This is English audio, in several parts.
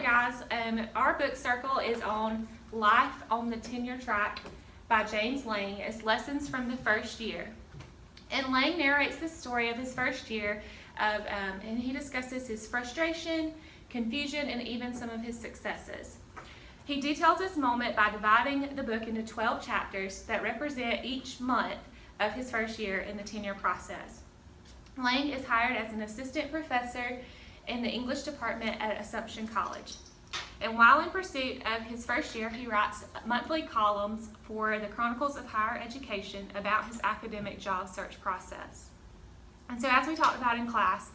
guys, our book circle is on Life on the Tenure Track by James Lang. It's lessons from the first year. And Lang narrates the story of his first year, and he discusses his frustration, confusion, and even some of his successes. He details this moment by dividing the book into 12 chapters that represent each month of his first year in the tenure process. Lang is hired as an assistant professor in the English department at Assumption College. And while in pursuit of his first year, he writes monthly columns for the Chronicles of Higher Education about his academic job search process. And so as we talked about in class,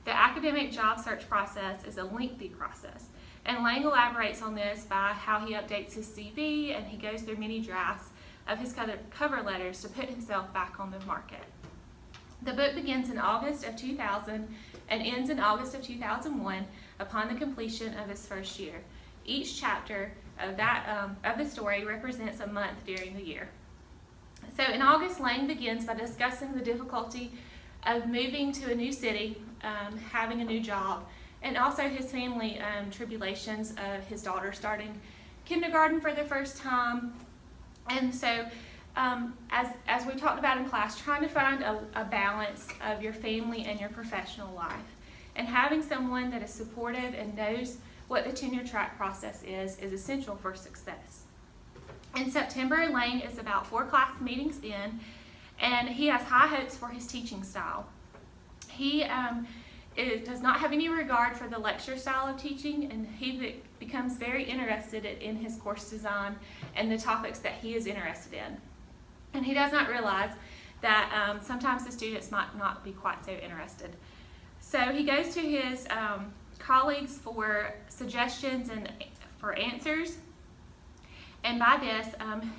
the academic job search process is a lengthy process. And Lang elaborates on this by how he updates his CV and he goes through many drafts of his cover letters to put himself back on the market. The book begins in August of 2000 and ends in August of 2001 upon the completion of his first year. Each chapter of the story represents a month during the year. So in August, Lang begins by discussing the difficulty of moving to a new city, having a new job, and also his family tribulations of his daughter starting kindergarten for the first time. And so as we talked about in class, trying to find a balance of your family and your professional life, and having someone that is supportive and knows what the tenure track process is essential for success. In September, Lang is about 4 class meetings in, and he has high hopes for his teaching style. He does not have any regard for the lecture style of teaching, and he becomes very interested in his course design and the topics that he is interested in. And he does not realize that sometimes the students might not be quite so interested. So he goes to his colleagues for suggestions and for answers. And by this,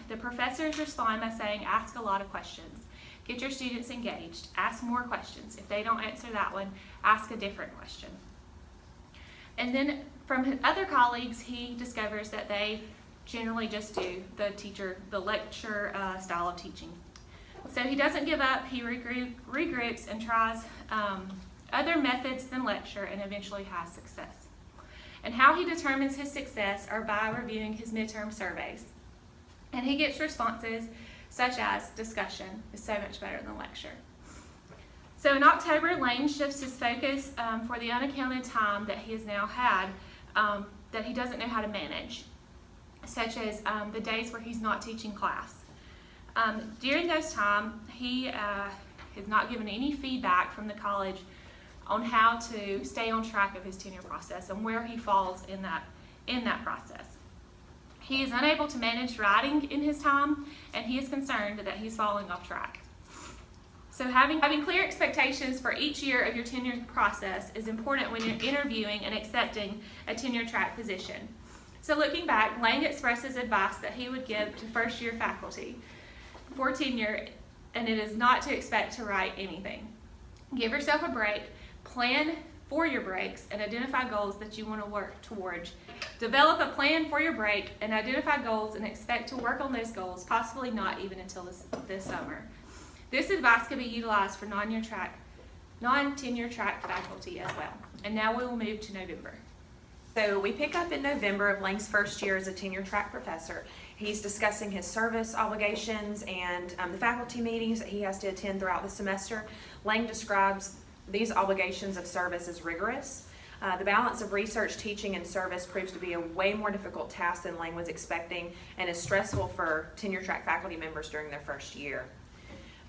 the professors respond by saying, ask a lot of questions. Get your students engaged. Ask more questions. If they don't answer that one, ask a different question. And then from his other colleagues, he discovers that they generally just do the lecture style of teaching. So he doesn't give up. He regroups and tries other methods than lecture and eventually has success. And how he determines his success are by reviewing his midterm surveys. And he gets responses such as discussion is so much better than lecture. So in October, Lang shifts his focus for the unaccounted time that he has now had that he doesn't know how to manage, such as the days where he's not teaching class. During those times, he has not given any feedback from the college on how to stay on track of his tenure process and where he falls in that process. He is unable to manage writing in his time, and he is concerned that he's falling off track. So having clear expectations for each year of your tenure process is important when you're interviewing and accepting a tenure track position. So looking back, Lang expresses advice that he would give to first year faculty for tenure, and it is not to expect to write anything. Give yourself a break, plan for your breaks, and identify goals that you want to work towards. Develop a plan for your break and identify goals and expect to work on those goals, possibly not even until this summer. This advice can be utilized for non-tenure track faculty as well. And now we will move to November. So we pick up in November of Lang's first year as a tenure track professor. He's discussing his service obligations and the faculty meetings that he has to attend throughout the semester. Lang describes these obligations of service as rigorous. The balance of research, teaching, and service proves to be a way more difficult task than Lang was expecting and is stressful for tenure track faculty members during their first year.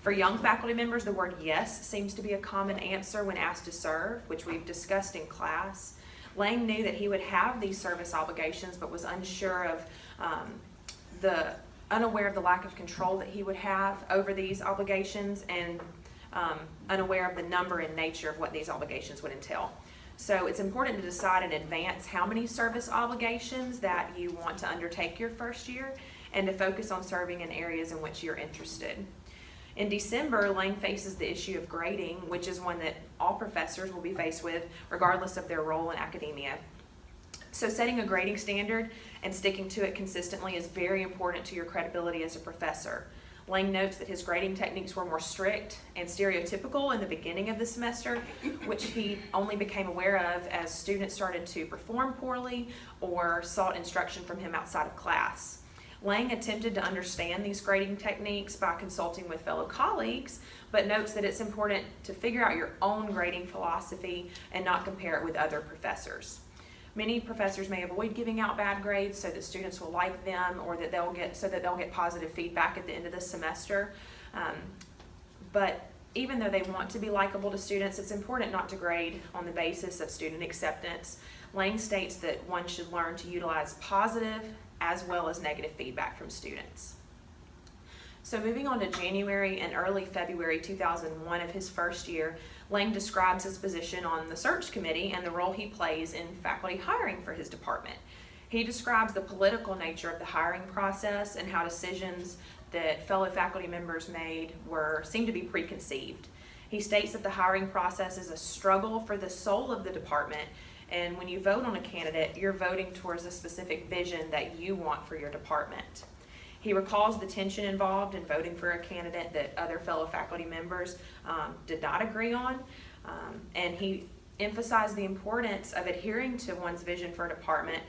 For young faculty members, the word yes seems to be a common answer when asked to serve, which we've discussed in class. Lang knew that he would have these service obligations, but was unaware of the lack of control that he would have over these obligations and unaware of the number and nature of what these obligations would entail. So it's important to decide in advance how many service obligations that you want to undertake your first year and to focus on serving in areas in which you're interested. In December, Lang faces the issue of grading, which is one that all professors will be faced with regardless of their role in academia. So setting a grading standard and sticking to it consistently is very important to your credibility as a professor. Lang notes that his grading techniques were more strict and stereotypical in the beginning of the semester, which he only became aware of as students started to perform poorly or sought instruction from him outside of class. Lang attempted to understand these grading techniques by consulting with fellow colleagues, but notes that it's important to figure out your own grading philosophy and not compare it with other professors. Many professors may avoid giving out bad grades so that students will like them, or that they'll get positive feedback at the end of the semester. But even though they want to be likable to students, it's important not to grade on the basis of student acceptance. Lang states that one should learn to utilize positive as well as negative feedback from students. So moving on to January and early February 2001 of his first year, Lang describes his position on the search committee and the role he plays in faculty hiring for his department. He describes the political nature of the hiring process and how decisions that fellow faculty members made seemed to be preconceived. He states that the hiring process is a struggle for the soul of the department, and when you vote on a candidate, you're voting towards a specific vision that you want for your department. He recalls the tension involved in voting for a candidate that other fellow faculty members did not agree on, and he emphasized the importance of adhering to one's vision for a department,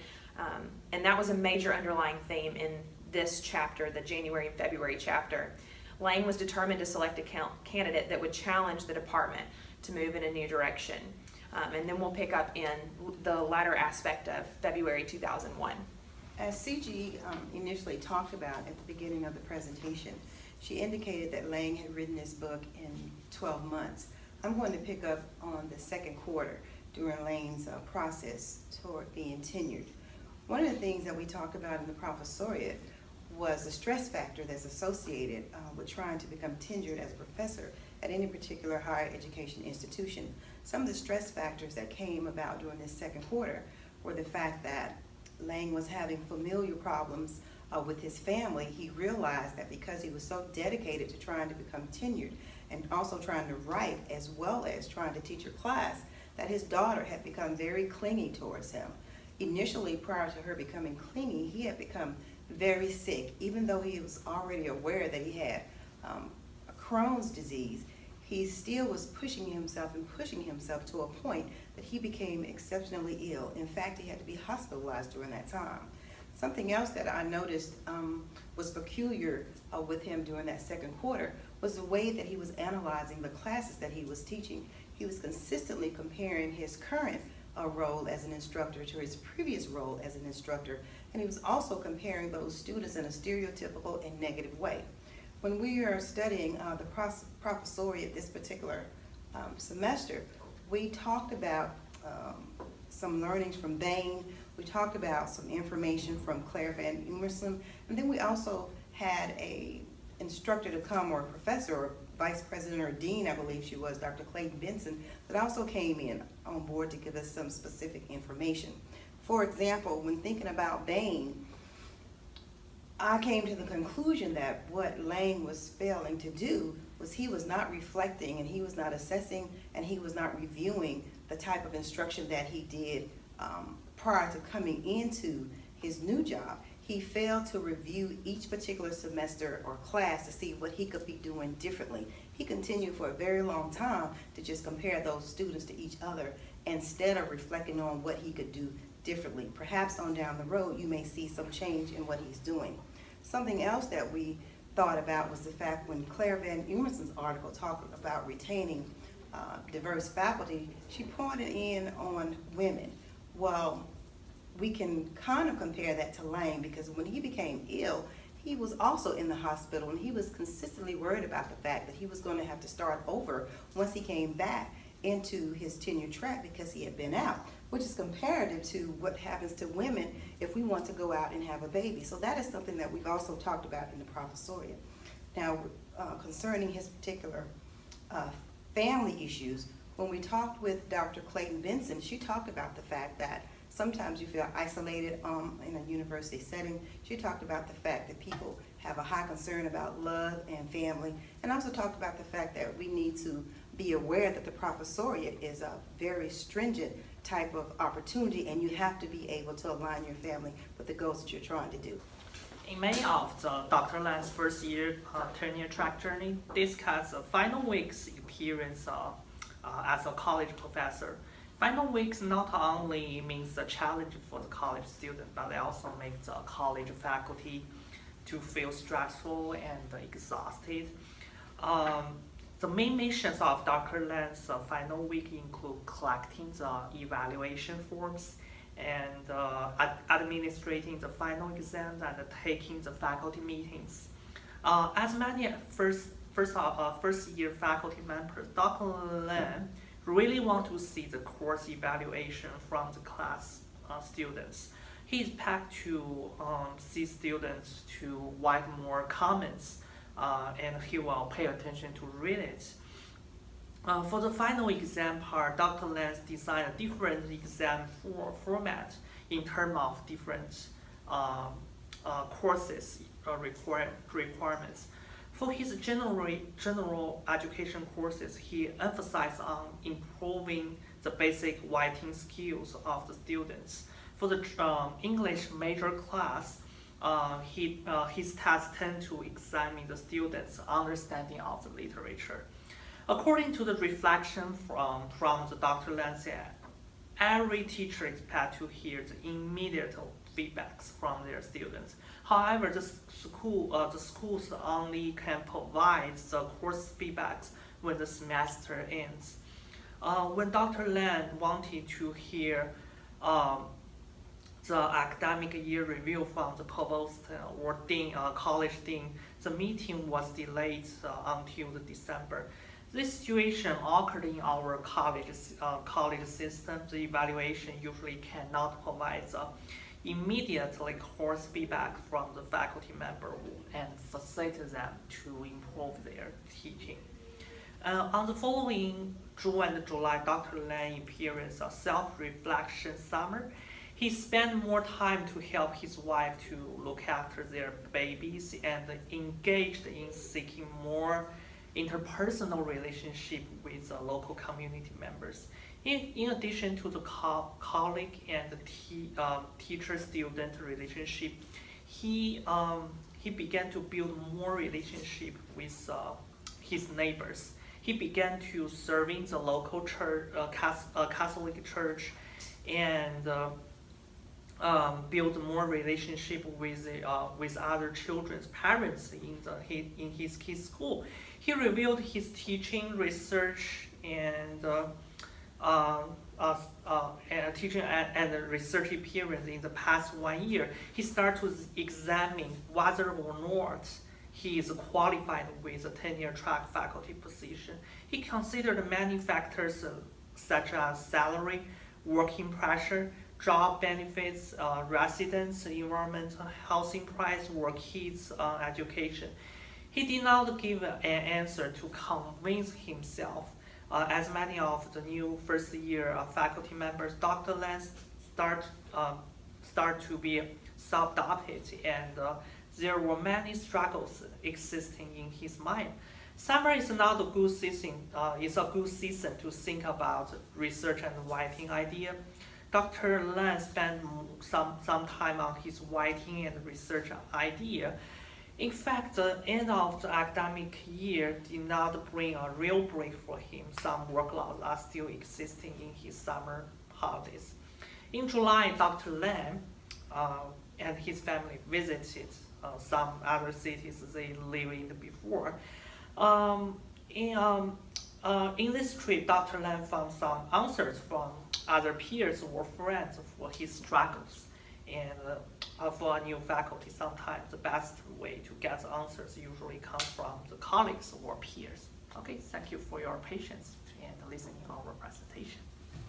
and that was a major underlying theme in this chapter, the January and February chapter. Lang was determined to select a candidate that would challenge the department to move in a new direction, and then we'll pick up in the latter aspect of February 2001. As CG initially talked about at the beginning of the presentation, she indicated that Lang had written this book in 12 months. I'm going to pick up on the second quarter during Lang's process toward being tenured. One of the things that we talked about in the professoriate was the stress factor that's associated with trying to become tenured as a professor at any particular higher education institution. Some of the stress factors that came about during this second quarter were the fact that Lang was having familial problems with his family. He realized that because he was so dedicated to trying to become tenured and also trying to write as well as trying to teach a class, that his daughter had become very clingy towards him. Initially, prior to her becoming clingy, he had become very sick. Even though he was already aware that he had a Crohn's disease, he still was pushing himself to a point that he became exceptionally ill. In fact, he had to be hospitalized during that time. Something else that I noticed was peculiar with him during that second quarter was the way that he was analyzing the classes that he was teaching. He was consistently comparing his current role as an instructor to his previous role as an instructor, and he was also comparing those students in a stereotypical and negative way. When we are studying the professoriate this particular semester, we talked about some learnings from Bain. We talked about some information from Claire Van Umerslem, and then we also had a instructor to come, or a professor, or vice president, or dean, I believe she was, Dr. Clayton Benson, that also came in on board to give us some specific information. For example, when thinking about Bain, I came to the conclusion that what Lang was failing to do was he was not reflecting, and he was not assessing, and he was not reviewing the type of instruction that he did prior to coming into his new job. He failed to review each particular semester or class to see what he could be doing differently. He continued for a very long time to just compare those students to each other instead of reflecting on what he could do differently. Perhaps on down the road you may see some change in what he's doing. Something else that we thought about was the fact when Claire Van Umerson's article talked about retaining diverse faculty, she pointed in on women. Well, we can kind of compare that to Lang, because when he became ill, he was also in the hospital, and he was consistently worried about the fact that he was going to have to start over once he came back into his tenure track because he had been out, which is comparative to what happens to women if we want to go out and have a baby. So that is something that we've also talked about in the professoriate. Now, concerning his particular family issues, when we talked with Dr. Clayton Benson, she talked about the fact that sometimes you feel isolated in a university setting. She talked about the fact that people have a high concern about love and family, and also talked about the fact that we need to be aware that the professoriate is a very stringent type of opportunity, and you have to be able to align your family with the goals that you're trying to do. In May of Dr. Lan's first year tenure track journey, discuss the final week's experience as a college professor. Final weeks not only means a challenge for the college student, but it also makes the college faculty to feel stressful and exhausted. The main missions of Dr. Lan's final week include collecting the evaluation forms and administrating the final exams and taking the faculty meetings. As many first year faculty members, Dr. Lan really want to see the course evaluation from the class students. He expects to see students to write more comments, and he will pay attention to read it. For the final exam part, Dr. Lan designed a different exam format in terms of different courses requirements. For his general education courses, he emphasized on improving the basic writing skills of the students. For the English major class, his tests tend to examine the students' understanding of the literature. According to the reflection from the Dr. Lan said, every teacher expects to hear the immediate feedbacks from their students. However, the schools only can provide the course feedbacks when the semester ends. When Dr. Lan wanted to hear the academic year review from the provost or dean, college dean, the meeting was delayed until December. This situation occurred in our college system. The evaluation usually cannot provide the immediately course feedback from the faculty member and facilitate them to improve their teaching. On the following June and July, Dr. Lan experienced a self-reflection summer. He spent more time to help his wife to look after their babies and engaged in seeking more interpersonal relationship with the local community members. In addition to the colleague and teacher-student relationship, he began to build more relationship with his neighbors. He began to serve in the local church, Catholic church, and build more relationship with other children's parents in his kids' school. He revealed his teaching, research, and teaching and research experience in the past 1 year. He started to examine whether or not he is qualified with a tenure track faculty position. He considered many factors such as salary, working pressure, job benefits, residence, environment, housing price, or kids' education. He did not give an answer to convince himself. As many of the new first-year faculty members, Dr. Lan start to be self-doubted, and there were many struggles existing in his mind. Summer is not a good season. It's a good season to think about research and writing idea. Dr. Lan spent some time on his writing and research idea. In fact, the end of the academic year did not bring a real break for him. Some workloads are still existing in his summer holidays. In July, Dr. Lan and his family visited some other cities they lived in before. In this trip, Dr. Lan found some answers from other peers or friends for his struggles. And for a new faculty, sometimes the best way to get the answers usually comes from the colleagues or peers. Okay, thank you for your patience and listening to our presentation.